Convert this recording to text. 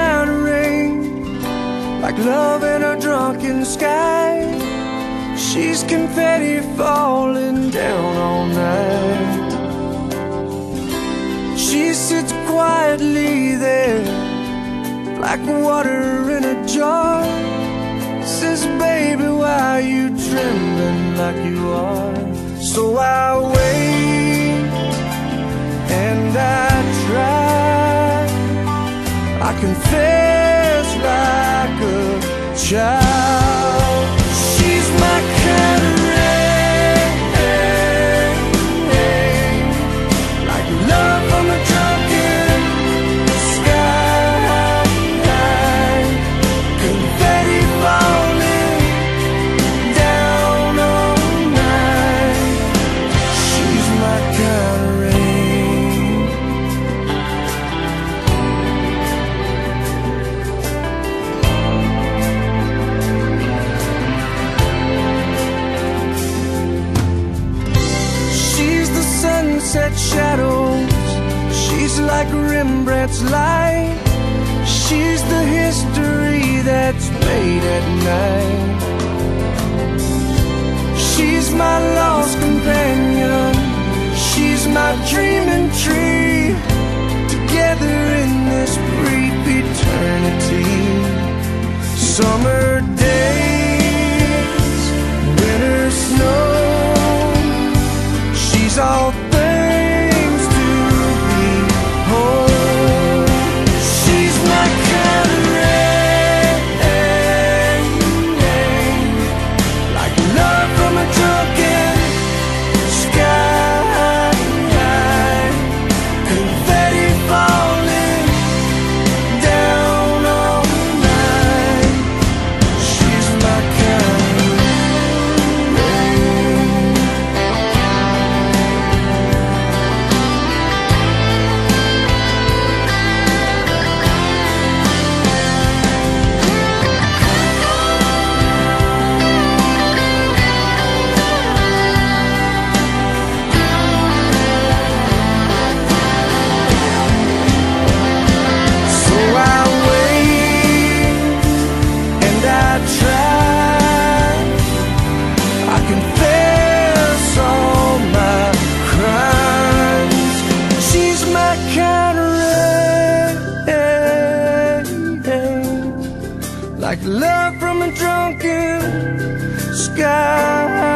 kind of rain, like love in a drunken sky. She's confetti falling down all night. She sits quietly there, like water in a jar. Says, baby, why are you trembling like you are? So I wait and I try, I confess like a child. She's my kind of rain, like love from a drunken sky. Confetti falling down all night. She's my kind of rain. Sunset shadows, she's like Rembrandt's light. She's the history that's made at night. She's my lost companion, she's my dreaming tree. Together in this brief eternity. Summer days, winter snow, she's all things to behold. She's my kind of rain, like love from a drunken sky. Confetti falling down all night. She's my kind of like love from a drunken sky.